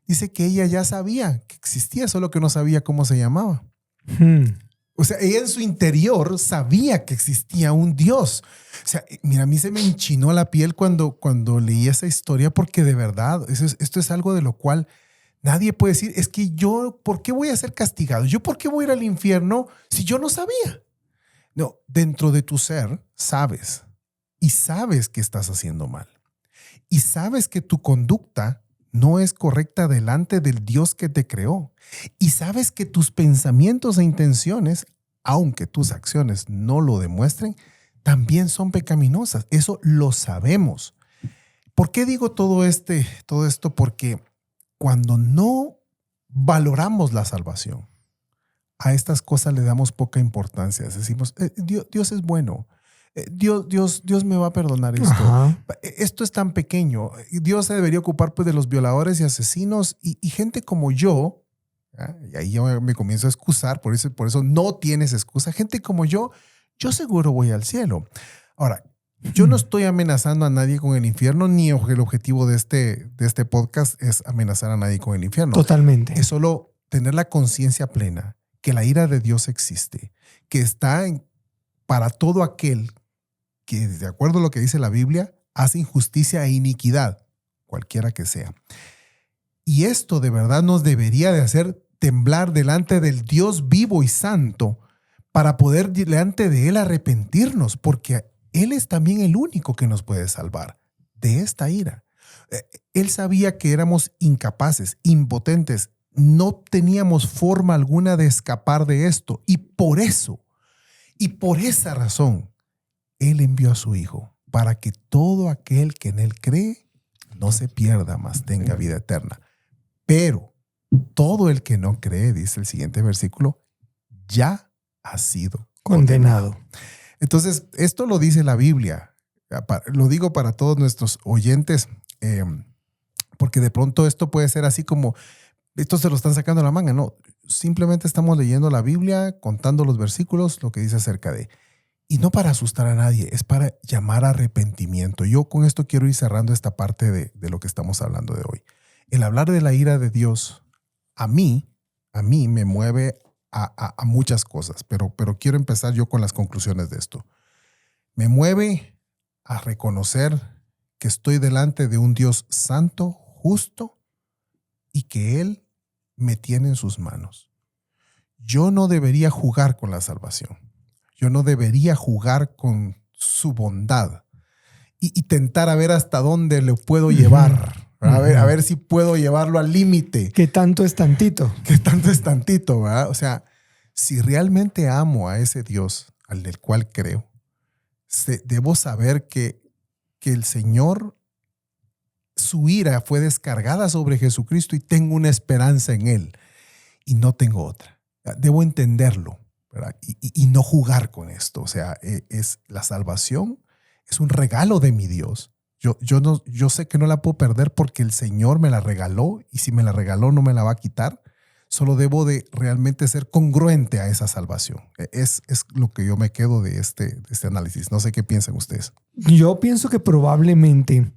dice que ella ya sabía que existía, solo que no sabía cómo se llamaba. O sea, ella en su interior sabía que existía un Dios. O sea, mira, a mí se me enchinó la piel cuando leí esa historia, porque de verdad, esto es algo de lo cual nadie puede decir, es que yo, ¿por qué voy a ser castigado? ¿Yo por qué voy a ir al infierno si yo no sabía? No, dentro de tu ser sabes, y sabes que estás haciendo mal. Y sabes que tu conducta no es correcta delante del Dios que te creó. Y sabes que tus pensamientos e intenciones, aunque tus acciones no lo demuestren, también son pecaminosas. Eso lo sabemos. ¿Por qué digo todo esto? Porque cuando no valoramos la salvación, a estas cosas le damos poca importancia. Decimos, Dios es bueno. Dios me va a perdonar esto. Ajá. Esto es tan pequeño. Dios se debería ocupar pues de los violadores y asesinos y gente como yo. Y ahí yo me comienzo a excusar, por eso no tienes excusa. Gente como yo seguro voy al cielo. Ahora, yo no estoy amenazando a nadie con el infierno, ni el objetivo de este podcast es amenazar a nadie con el infierno. Totalmente. Es solo tener la conciencia plena que la ira de Dios existe, que está para todo aquel que de acuerdo a lo que dice la Biblia, hace injusticia e iniquidad, cualquiera que sea. Y esto de verdad nos debería de hacer temblar delante del Dios vivo y santo para poder delante de Él arrepentirnos, porque Él es también el único que nos puede salvar de esta ira. Él sabía que éramos incapaces, impotentes, no teníamos forma alguna de escapar de esto. Y por eso, y por esa razón, Él envió a su Hijo para que todo aquel que en Él cree no se pierda, mas tenga vida eterna. Pero todo el que no cree, dice el siguiente versículo, ya ha sido condenado. Entonces, esto lo dice la Biblia. Lo digo para todos nuestros oyentes, porque de pronto esto puede ser así como, esto se lo están sacando a la manga. No, simplemente estamos leyendo la Biblia, contando los versículos, lo que dice acerca de. Y no para asustar a nadie, es para llamar a arrepentimiento. Yo con esto quiero ir cerrando esta parte de lo que estamos hablando de hoy. El hablar de la ira de Dios, a mí me mueve a muchas cosas, pero quiero empezar yo con las conclusiones de esto. Me mueve a reconocer que estoy delante de un Dios santo, justo, y que Él me tiene en sus manos. Yo no debería jugar con la salvación. Yo no debería jugar con su bondad y tentar a ver hasta dónde le puedo llevar. A ver si puedo llevarlo al límite. ¿Qué tanto es tantito? ¿Qué tanto es tantito? ¿Verdad? O sea, si realmente amo a ese Dios al del cual creo, debo saber que el Señor, su ira fue descargada sobre Jesucristo y tengo una esperanza en Él y no tengo otra. Debo entenderlo, ¿verdad? Y no jugar con esto. O sea, la salvación es un regalo de mi Dios. Yo sé que no la puedo perder porque el Señor me la regaló y si me la regaló no me la va a quitar. Solo debo de realmente ser congruente a esa salvación. Es lo que yo me quedo de este análisis. No sé qué piensan ustedes. Yo pienso que probablemente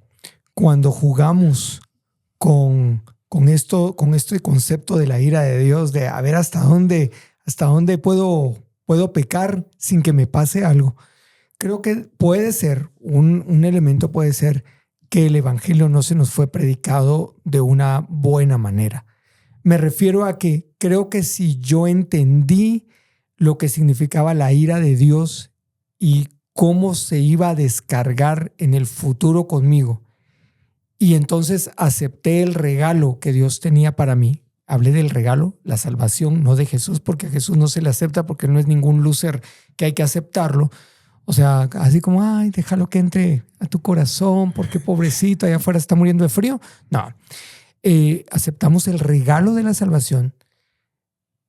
cuando jugamos con este concepto de la ira de Dios, de a ver hasta dónde puedo pecar sin que me pase algo, creo que puede ser, un elemento puede ser que el evangelio no se nos fue predicado de una buena manera. Me refiero a que creo que si yo entendí lo que significaba la ira de Dios y cómo se iba a descargar en el futuro conmigo, y entonces acepté el regalo que Dios tenía para mí. Hablé del regalo, la salvación, no de Jesús, porque a Jesús no se le acepta porque no es ningún loser que hay que aceptarlo. O sea, así como, ay, déjalo que entre a tu corazón porque pobrecito allá afuera está muriendo de frío. No. Aceptamos el regalo de la salvación.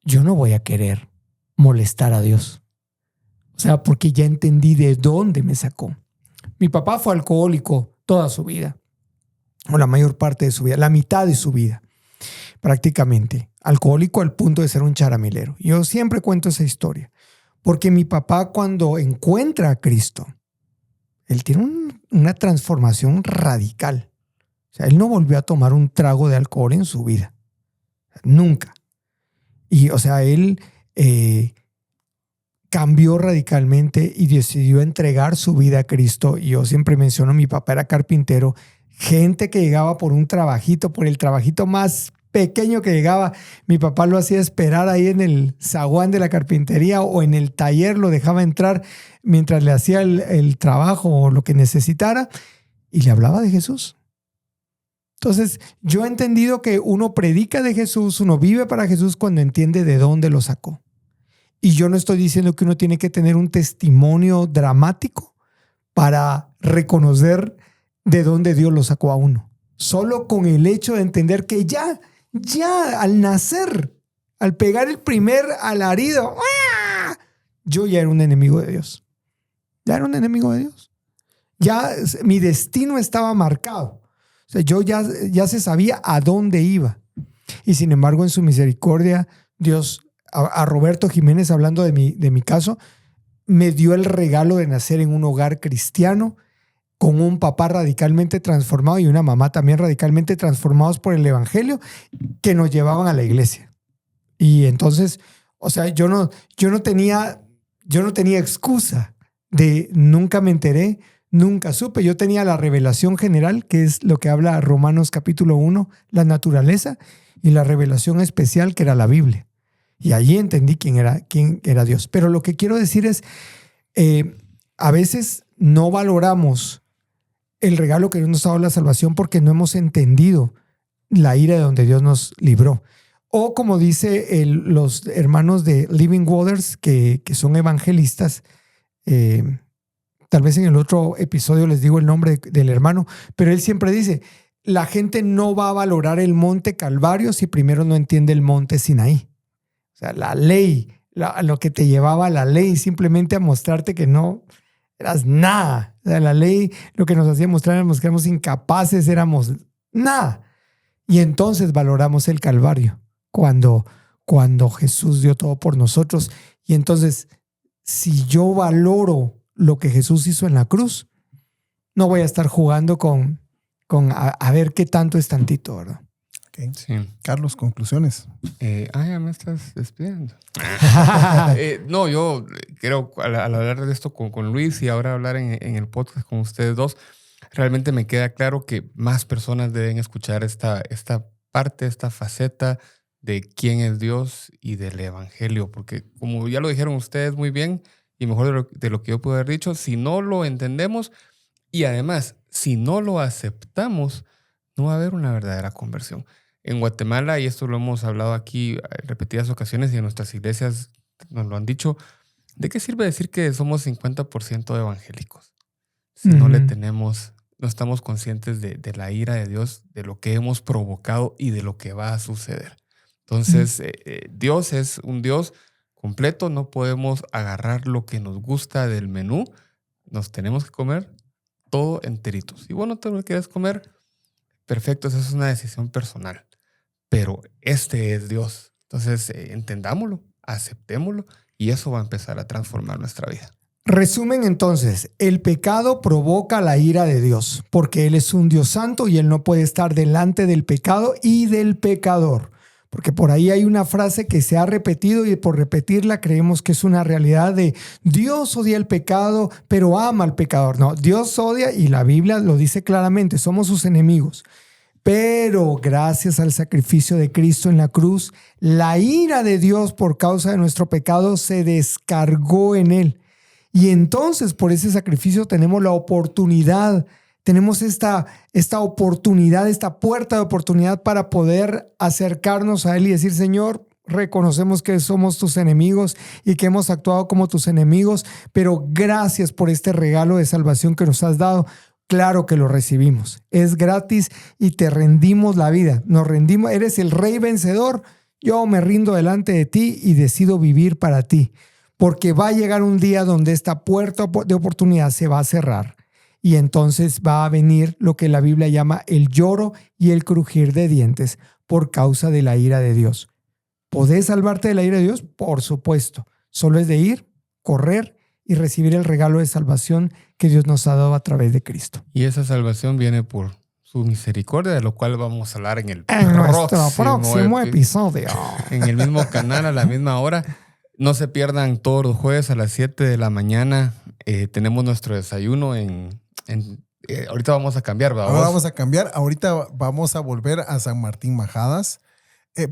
Yo no voy a querer molestar a Dios. O sea, porque ya entendí de dónde me sacó. Mi papá fue alcohólico toda su vida, o la mayor parte de su vida, la mitad de su vida, prácticamente. Alcohólico al punto de ser un charamilero. Yo siempre cuento esa historia, porque mi papá cuando encuentra a Cristo, él tiene una transformación radical. O sea, él no volvió a tomar un trago de alcohol en su vida. Nunca. Y, o sea, él cambió radicalmente y decidió entregar su vida a Cristo. Y yo siempre menciono, mi papá era carpintero. Gente que llegaba por un trabajito, por el trabajito más pequeño que llegaba, mi papá lo hacía esperar ahí en el zaguán de la carpintería o en el taller, lo dejaba entrar mientras le hacía el trabajo o lo que necesitara y le hablaba de Jesús. Entonces, yo he entendido que uno predica de Jesús, uno vive para Jesús cuando entiende de dónde lo sacó. Y yo no estoy diciendo que uno tiene que tener un testimonio dramático para reconocer de dónde Dios lo sacó a uno. Solo con el hecho de entender que ya al nacer, al pegar el primer alarido, yo ya era un enemigo de Dios. Ya era un enemigo de Dios. Ya mi destino estaba marcado. O sea, yo ya se sabía a dónde iba. Y sin embargo, en su misericordia, Dios, a Roberto Jiménez, hablando de mi caso, me dio el regalo de nacer en un hogar cristiano, con un papá radicalmente transformado y una mamá también radicalmente transformados por el evangelio, que nos llevaban a la iglesia. Y entonces, o sea, yo no tenía excusa de nunca me enteré, nunca supe. Yo tenía la revelación general, que es lo que habla Romanos capítulo 1, la naturaleza, y la revelación especial, que era la Biblia. Y allí entendí quién era Dios. Pero lo que quiero decir es, a veces no valoramos el regalo que Dios nos ha dado, la salvación, porque no hemos entendido la ira de donde Dios nos libró. O como dice los hermanos de Living Waters, que son evangelistas, tal vez en el otro episodio les digo el nombre del hermano, pero él siempre dice, la gente no va a valorar el monte Calvario si primero no entiende el monte Sinaí. O sea, la ley, lo que te llevaba a la ley, simplemente a mostrarte que no eras nada. O sea, la ley lo que nos hacía mostrar éramos que éramos incapaces, éramos nada. Y entonces valoramos el Calvario cuando Jesús dio todo por nosotros. Y entonces, si yo valoro lo que Jesús hizo en la cruz, no voy a estar jugando con a ver qué tanto es tantito, ¿verdad? Okay. Sí. Carlos, conclusiones. Ya me estás despidiendo. No, yo quiero, al hablar de esto con Luis y ahora hablar en el podcast con ustedes dos, realmente me queda claro que más personas deben escuchar esta parte, esta faceta de quién es Dios y del evangelio, porque como ya lo dijeron ustedes muy bien y mejor de lo que yo pude haber dicho, si no lo entendemos y además si no lo aceptamos, no va a haber una verdadera conversión. En Guatemala, y esto lo hemos hablado aquí en repetidas ocasiones y en nuestras iglesias nos lo han dicho, ¿de qué sirve decir que somos 50% evangélicos? Si no le tenemos, no estamos conscientes de la ira de Dios, de lo que hemos provocado y de lo que va a suceder. Entonces, Dios es un Dios completo, no podemos agarrar lo que nos gusta del menú, nos tenemos que comer todo enterito. Si vos no te lo quieres comer, perfecto, esa es una decisión personal. Pero este es Dios. Entonces, entendámoslo, aceptémoslo y eso va a empezar a transformar nuestra vida. Resumen entonces, el pecado provoca la ira de Dios porque Él es un Dios santo y Él no puede estar delante del pecado y del pecador. Porque por ahí hay una frase que se ha repetido y por repetirla creemos que es una realidad de Dios odia el pecado, pero ama al pecador. No, Dios odia y la Biblia lo dice claramente, somos sus enemigos. Pero gracias al sacrificio de Cristo en la cruz, la ira de Dios por causa de nuestro pecado se descargó en Él. Y entonces por ese sacrificio tenemos la oportunidad, tenemos esta oportunidad, esta puerta de oportunidad para poder acercarnos a Él y decir, Señor, reconocemos que somos tus enemigos y que hemos actuado como tus enemigos, pero gracias por este regalo de salvación que nos has dado. Claro que lo recibimos. Es gratis y te rendimos la vida. Nos rendimos. Eres el rey vencedor. Yo me rindo delante de ti y decido vivir para ti. Porque va a llegar un día donde esta puerta de oportunidad se va a cerrar. Y entonces va a venir lo que la Biblia llama el lloro y el crujir de dientes por causa de la ira de Dios. ¿Podés salvarte de la ira de Dios? Por supuesto. Solo es de ir, correr y recibir el regalo de salvación que Dios nos ha dado a través de Cristo. Y esa salvación viene por su misericordia, de lo cual vamos a hablar en nuestro próximo episodio. En el mismo canal, a la misma hora. No se pierdan todos los jueves a las 7 de la mañana. Tenemos nuestro desayuno ahorita vamos a cambiar, ¿verdad? Ahora vamos a cambiar. Ahorita vamos a volver a San Martín Majadas.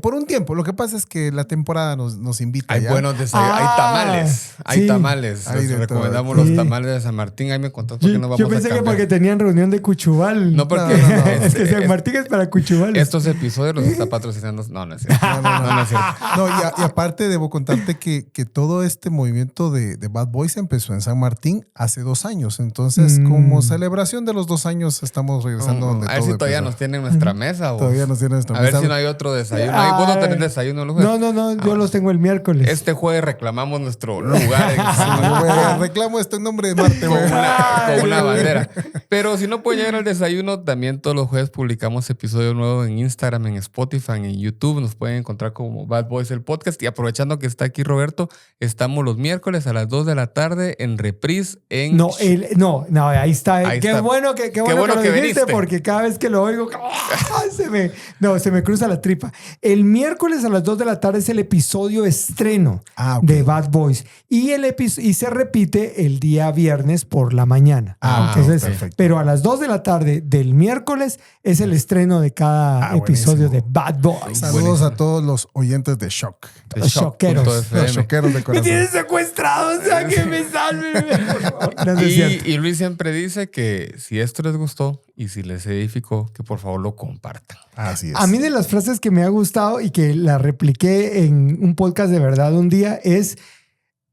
Por un tiempo. Lo que pasa es que la temporada nos invita. Hay ya. buenos desayunos. Hay tamales. Hay sí. tamales. Hay Les de recomendamos todo. los Sí. tamales de San Martín. Ahí me contás por qué no vamos a Yo pensé cambiar. que porque tenían reunión de Cuchubal. No, porque No. Es que San Martín es para Cuchubal. estos episodios los está patrocinando. No es cierto. No es cierto. No, y aparte debo contarte que todo este movimiento de Bad Boys empezó en San Martín hace 2 años. Entonces, como celebración de los 2 años, estamos regresando donde A ver todo si todavía empezó. nos tienen nuestra mesa. Todavía nos tienen nuestra A ver mesa. si no hay otro desayuno. Vos no tenés desayuno los jueves. No, yo los tengo el miércoles. Este jueves reclamamos nuestro lugar Reclamo esto en nombre de Marte, con güey. una bandera. Pero si no pueden llegar al desayuno, también todos los jueves publicamos episodio nuevo en Instagram, en Spotify, en YouTube. Nos pueden encontrar como Bad Boys el podcast. Y aprovechando que está aquí Roberto, estamos los miércoles a las 2 de la tarde en reprise en... No, ahí está. Ahí Qué está. bueno que bueno lo que dijiste, viniste. porque cada vez que lo oigo, se me cruza la tripa. El miércoles a las 2 de la tarde es el episodio estreno Ok. de Bad Boys. Y, y se repite el día viernes por la mañana. Ok, Entonces, perfecto. pero a las 2 de la tarde del miércoles es el estreno de cada episodio buenísimo. de Bad Boys. Saludos Buenísimo. a todos los oyentes de Shock. De Los Shock.fm. Los choqueros de Me corazón. tienes secuestrado, o sea, que me salven. Por favor. No, no es cierto. Y Luis siempre dice que si esto les gustó y si les edificó, que por favor lo compartan. Así es. A mí de las frases que me ha gustado y que la repliqué en un podcast de verdad un día es,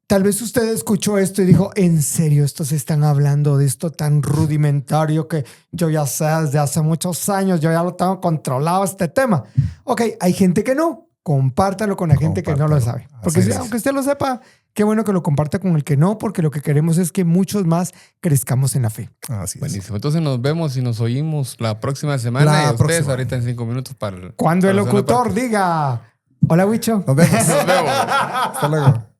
tal vez usted escuchó esto y dijo, en serio, estos están hablando de esto tan rudimentario que yo ya sé desde hace muchos años, yo ya lo tengo controlado este tema. Ok, hay gente que no, compártalo con la gente que no lo Compártalo. sabe. Porque Así es. aunque usted lo sepa, qué bueno que lo comparta con el que no, porque lo que queremos es que muchos más crezcamos en la fe. Así es. Buenísimo. Entonces nos vemos y nos oímos la próxima semana. La y a ustedes próxima. ahorita en 5 minutos para Cuando el para la segunda locutor parte. diga, hola, Wicho. Nos vemos. Nos vemos. Hasta luego.